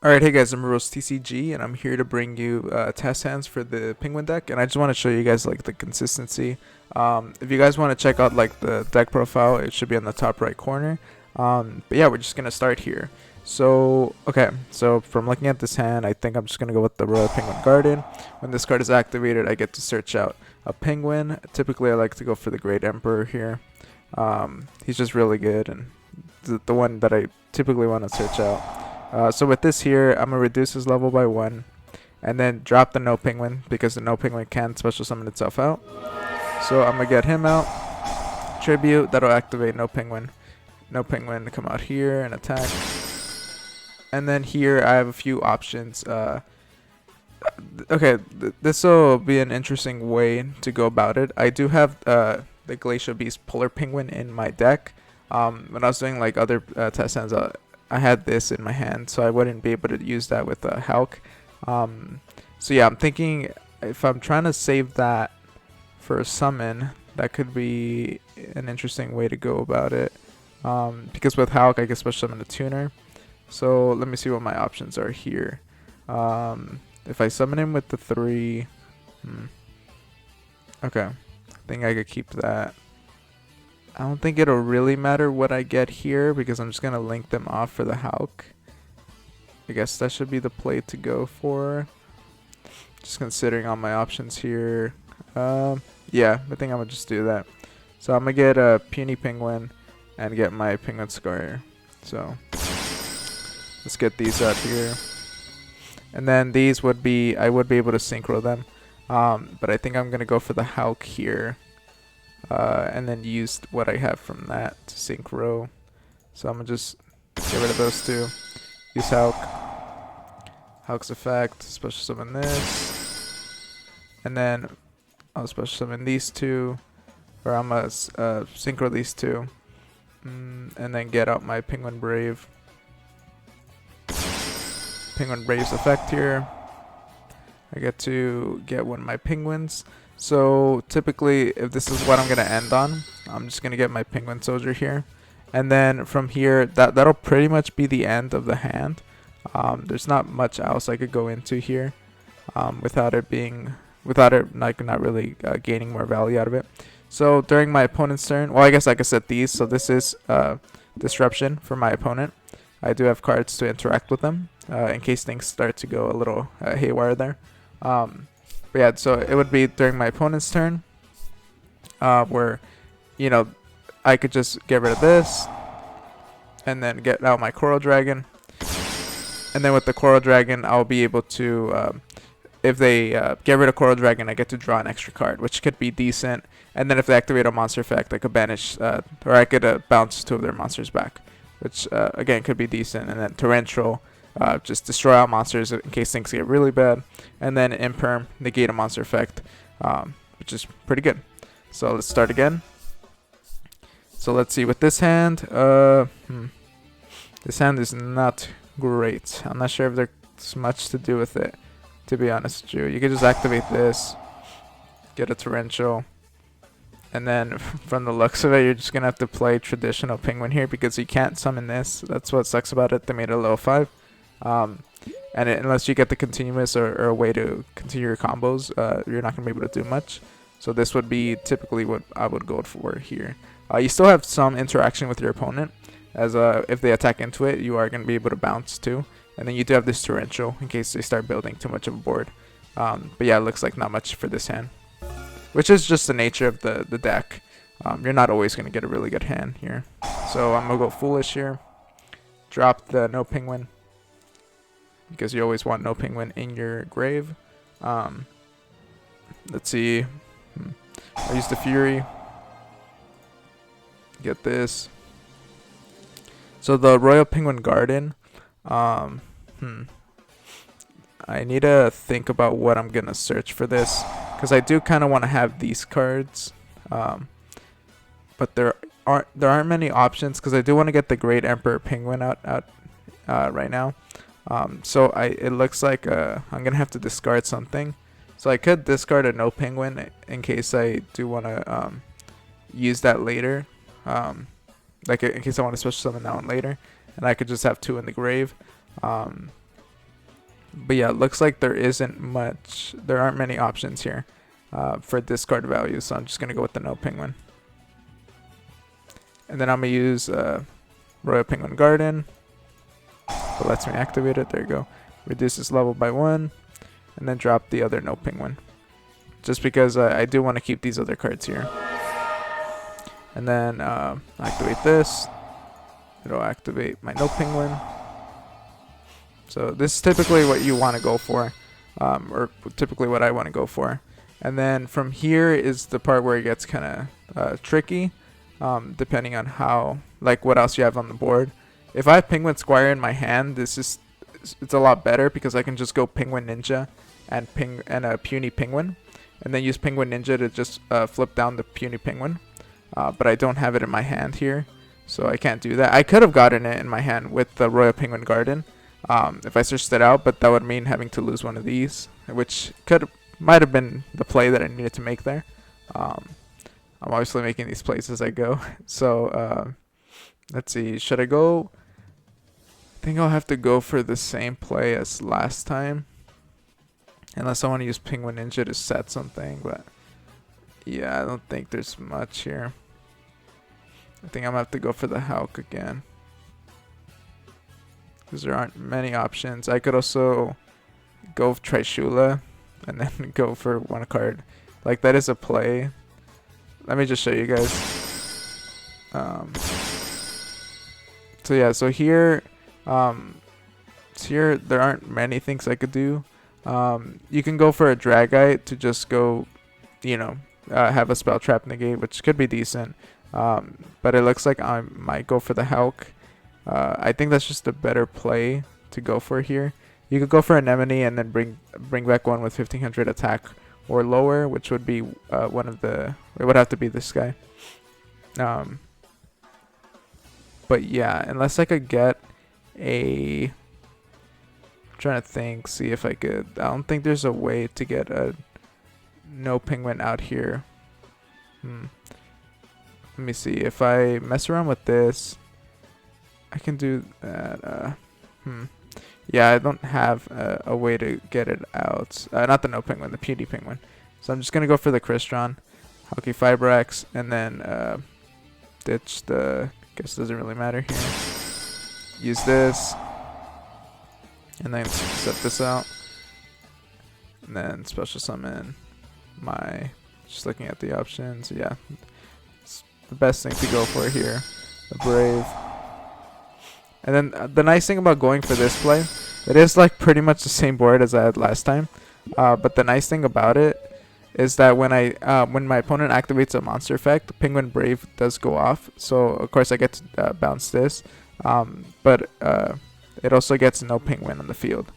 Alright, hey guys, I'm Rose TCG, and I'm here to bring you test hands for the Penguin deck, and I just want to show you guys like the consistency. If you guys want to check out like the deck profile, it should be on the top right corner. But yeah, we're just gonna start here. So okay, so from looking at this hand, I think I'm just gonna go with the Royal Penguin Garden. When this card is activated, I get to search out a penguin. Typically, I like to go for the Great Emperor here. He's just really good, and the one that I typically want to search out. So with this here, I'm going to reduce his level by 1. And then drop the No Penguin, because the No Penguin can special summon itself out. So I'm going to get him out. Tribute, that'll activate No Penguin. No Penguin to come out here and attack. And then here I have a few options. Okay, this will be an interesting way to go about it. I do have the Glacial Beast Polar Penguin in my deck. When I was doing like other test hands, I had this in my hand, so I wouldn't be able to use that with Hulk. So yeah, I'm thinking if I'm trying to save that for a summon, that could be an interesting way to go about it. Because with Hulk, I can special summon a tuner. So let me see what my options are here. If I summon him with the 3, okay, I think I could keep that. I don't think it'll really matter what I get here because I'm just going to link them off for the Hulk. I guess that should be the play to go for. Just considering all my options here. Yeah, I think I'm going to just do that. So I'm going to get a Puny Penguin and get my Penguin Scar. So let's get these out here. And then these would be, I would be able to synchro them. But I think I'm going to go for the Hulk here. And then use what I have from that to synchro. So I'm gonna just get rid of those two. Use Hulk. Hulk's effect, special summon this. And then I'll special summon these two. Or I'm gonna synchro these two. And then get out my Penguin Brave. Penguin Brave's effect here. I get to get one of my penguins. So typically, if this is what I'm gonna end on, I'm just gonna get my Penguin Soldier here, and then from here, that'll pretty much be the end of the hand. There's not much else I could go into here, without it like not really gaining more value out of it. So during my opponent's turn, well, I guess I could set these. So this is disruption for my opponent. I do have cards to interact with them in case things start to go a little haywire there. But yeah, so it would be during my opponent's turn, where, I could just get rid of this, and then get out my Coral Dragon, and then with the Coral Dragon, I'll be able to, if they get rid of Coral Dragon, I get to draw an extra card, which could be decent, and then if they activate a monster effect, I could banish, or I could bounce 2 of their monsters back, which, again, could be decent, and then Torrential, just destroy all monsters in case things get really bad, and then Imperm, negate a monster effect, which is pretty good. So let's start again. So let's see with this hand. This hand is not great. I'm not sure if there's much to do with it, to be honest with you. You can just activate this, get a Torrential, and then from the looks of it, you're just gonna have to play traditional Penguin here because you can't summon this. That's what sucks about it. They made it a level 5. Unless you get the continuous or a way to continue your combos, you're not going to be able to do much. So this would be typically what I would go for here. You still have some interaction with your opponent, as if they attack into it, you are going to be able to bounce too. And then you do have this Torrential in case they start building too much of a board. But yeah, it looks like not much for this hand, which is just the nature of the deck. You're not always going to get a really good hand here. So I'm going to go Foolish here. Drop the No Penguin, because you always want No Penguin in your grave. Let's see. I use the Fury. Get this. So the Royal Penguin Garden. I need to think about what I'm gonna search for this, because I do kind of want to have these cards. But there aren't many options, because I do want to get the Great Emperor Penguin out right now. So it looks like I'm gonna have to discard something. So I could discard a No Penguin in case I do want to use that later. Like in case I want to special summon that one later, and I could just have 2 in the grave. But yeah, it looks like there aren't many options here for discard value, so I'm just gonna go with the no penguin. And then I'm gonna use Royal Penguin Garden. It lets me activate it. There you go. Reduces level by 1, and then drop the other no penguin. Just because I do want to keep these other cards here. And then activate this. It'll activate my no penguin. So this is typically what you want to go for, or typically what I want to go for. And then from here is the part where it gets kind of tricky, depending on what else you have on the board. If I have Penguin Squire in my hand, it's a lot better because I can just go Penguin Ninja and a Puny Penguin, and then use Penguin Ninja to just flip down the Puny Penguin. But I don't have it in my hand here, so I can't do that. I could have gotten it in my hand with the Royal Penguin Garden if I searched it out, but that would mean having to lose one of these, which might have been the play that I needed to make there. I'm obviously making these plays as I go. So let's see, should I go? I think I'll have to go for the same play as last time, unless I want to use Penguin Ninja to set something, but yeah, I don't think there's much here. I think I'm gonna have to go for the Hulk again, because there aren't many options. I could also go Trishula and then go for one card. Like, that is a play. Let me just show you guys. So yeah, so here there aren't many things I could do. You can go for a Dragite to just go, have a spell trap negate, which could be decent. But it looks like I might go for the Hulk. I think that's just a better play to go for here. You could go for Anemone and then bring back one with 1500 attack or lower, which would be it would have to be this guy. But yeah, unless I could get I'm trying to think, see if I could. I don't think there's a way to get a no penguin out here. Let me see. If I mess around with this, I can do that. Yeah, I don't have a way to get it out. Not the no penguin, the puny penguin. So I'm just gonna go for the Crystron, Hockey Fibrax, and then ditch the. Guess it doesn't really matter here. Use this, and then set this out, and then special summon just looking at the options. Yeah, it's the best thing to go for here, the Brave. And then the nice thing about going for this play, it is like pretty much the same board as I had last time, but the nice thing about it is that when my opponent activates a monster effect, Penguin Brave does go off. So of course I get to bounce this, but it also gets no penguin on the field,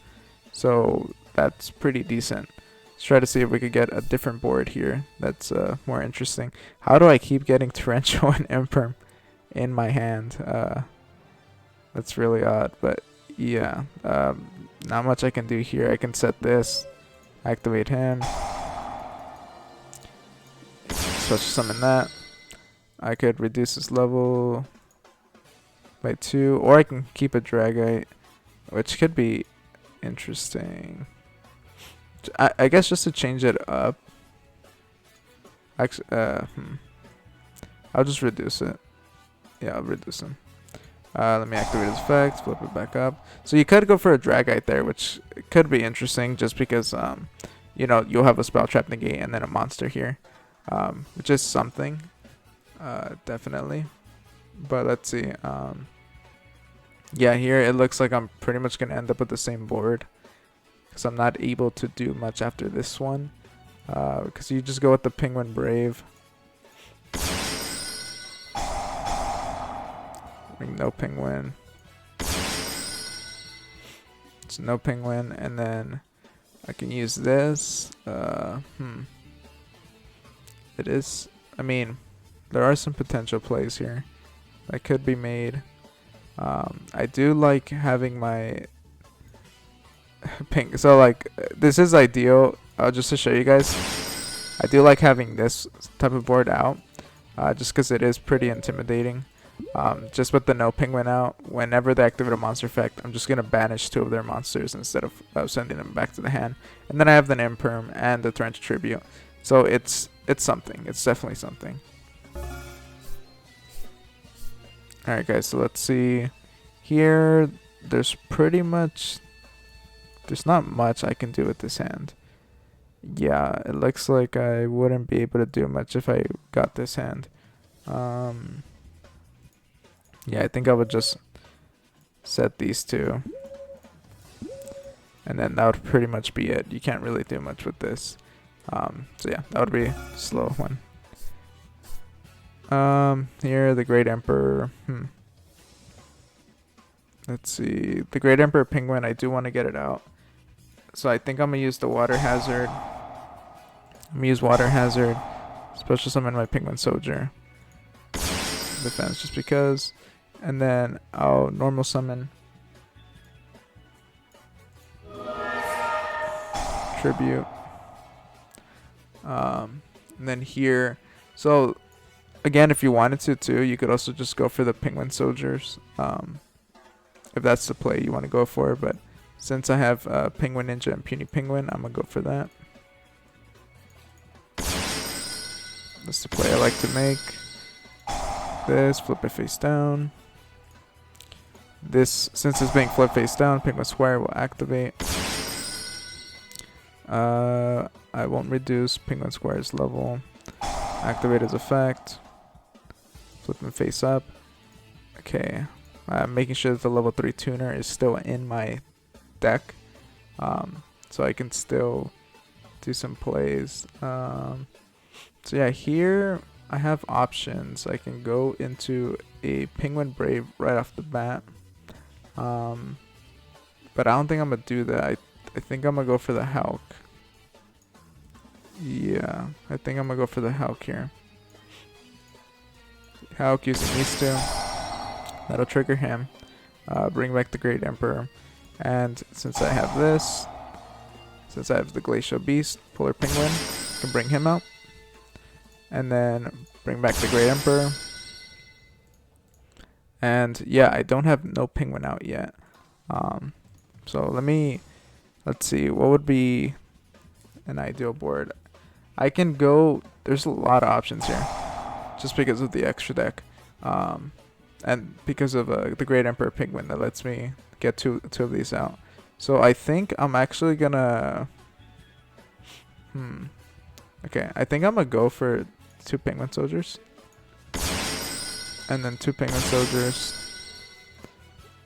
so that's pretty decent. Let's try to see if we could get a different board here that's more interesting. How do I keep getting Torrential and Imperm in my hand? That's really odd, but yeah, not much I can do here. I can set this, activate him, special summon that. I could reduce his level by 2, or I can keep a Dragite, which could be interesting. I guess just to change it up. Actually, I'll just reduce it. Yeah, I'll reduce him. Let me activate his effects, flip it back up. So you could go for a Dragite there, which could be interesting just because, you'll have a spell trap negate and then a monster here, which is something, definitely. But let's see. Yeah, here it looks like I'm pretty much going to end up with the same board because I'm not able to do much after this one, because you just go with the Penguin Brave. No penguin. It's no penguin, and then I can use this. It is. I mean, there are some potential plays here that could be made. I do like having my pink. So like, this is ideal. Just to show you guys, I do like having this type of board out, just because it is pretty intimidating. Just with the no penguin out, whenever they activate a monster effect, I'm just gonna banish 2 of their monsters instead of sending them back to the hand. And then I have the imperm and the torrential tribute, so it's something. It's definitely something. All right, guys. So let's see. Here, there's not much I can do with this hand. Yeah, it looks like I wouldn't be able to do much if I got this hand. Yeah, I think I would just set these 2. And then that would pretty much be it. You can't really do much with this. So yeah, that would be a slow one. Here, the Great Emperor. Let's see. The Great Emperor Penguin, I do want to get it out. So I think I'm going to use the Water Hazard. I'm going to use Water Hazard. Special summon my Penguin Soldier. Defense just because. And then I'll normal summon. Tribute. And then here. So again, if you wanted to too, you could also just go for the Penguin Soldiers. If that's the play you want to go for. But since I have Penguin Ninja and Puny Penguin, I'm going to go for that. That's the play I like to make. This, flip it face down. This, since it's being flipped face down, Penguin Square will activate. I won't reduce Penguin Square's level. Activate his effect. Flip him face up. Okay. I'm making sure that the level 3 tuner is still in my deck. So I can still do some plays. So yeah, here I have options. I can go into a Penguin Brave right off the bat. But I don't think I'm going to do that. I think I'm going to go for the Hulk. Yeah, I think I'm going to go for the Hulk here. Hulk using these 2. That'll trigger him. Bring back the Great Emperor. And since I have this, since I have the Glacial Beast, Polar Penguin, I can bring him out. And then bring back the Great Emperor. And yeah, I don't have no Penguin out yet. So let's see, what would be an ideal board? I can go, there's a lot of options here. Just because of the extra deck. And because of the Great Emperor Penguin that lets me get two of these out. So I think I'm actually gonna... Okay, I think I'm gonna go for 2 Penguin Soldiers. And then 2 Penguin Soldiers.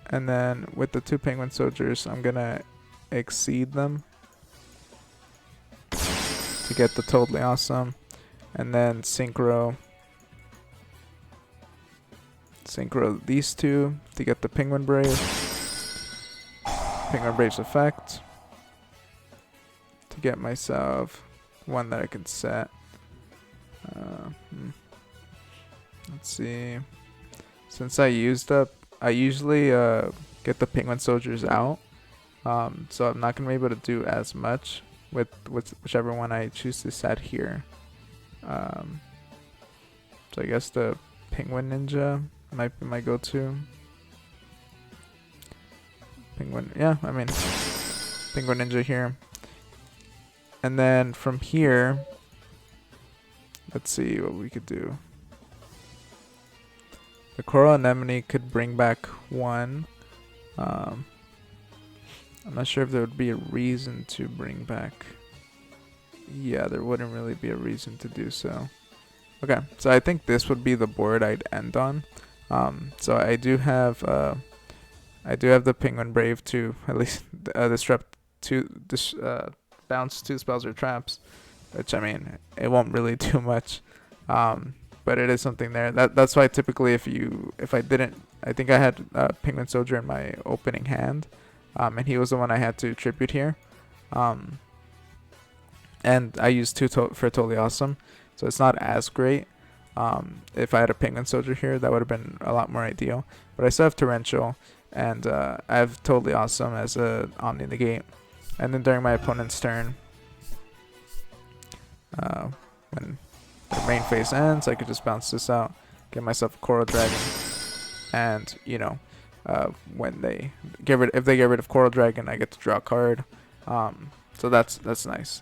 And then with the 2 Penguin Soldiers, I'm gonna exceed them to get the Totally Awesome. And then Synchro these 2 to get the Penguin Brave. Penguin Brave's effect. To get myself one that I can set. Let's see. Since I used up, I usually get the Penguin Soldiers out. So I'm not going to be able to do as much with whichever one I choose to set here. So I guess the Penguin Ninja might be my go-to. Penguin Ninja here. And then from here, let's see what we could do. The Coral Anemone could bring back 1. I'm not sure if there would be a reason to bring back. Yeah, there wouldn't really be a reason to do so. Okay, so I think this would be the board I'd end on. So I do have the Penguin Brave to at least disrupt bounce 2 spells or traps, which I mean it won't really do much, but it is something there. That's why typically if I didn't, I think I had Penguin Soldier in my opening hand, and he was the one I had to tribute here, and I used 2 for Totally Awesome, so it's not as great. If I had a Penguin Soldier here, that would have been a lot more ideal. But I still have Torrential, and I have Totally Awesome as a Omni Negate. And then during my opponent's turn, when the main phase ends, I could just bounce this out, get myself a Coral Dragon, and you know, when they if they get rid of Coral Dragon, I get to draw a card. So that's nice.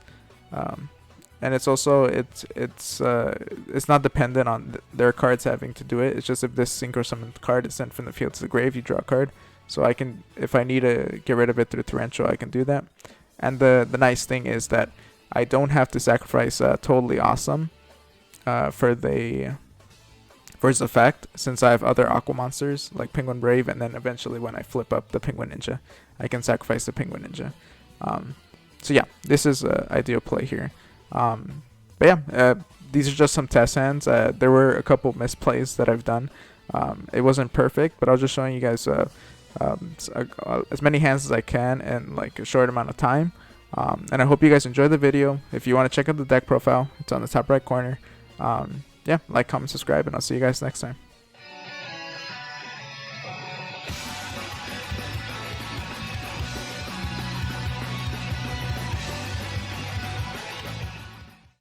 And it's also it's not dependent on their cards having to do it. It's just if this synchro summoned card is sent from the field to the grave, you draw a card. So I can, if I need to get rid of it through Torrential, I can do that. And the nice thing is that I don't have to sacrifice Totally Awesome for its effect, since I have other Aqua monsters like Penguin Brave, and then eventually when I flip up the Penguin Ninja, I can sacrifice the Penguin Ninja. So yeah, this is an ideal play here. But yeah, these are just some test hands. There were a couple misplays that I've done. It wasn't perfect, but I was just showing you guys as many hands as I can in like a short amount of time. And I hope you guys enjoyed the video. If you want to check out the deck profile, it's on the top right corner. Yeah, like, comment, subscribe, and I'll see you guys next time.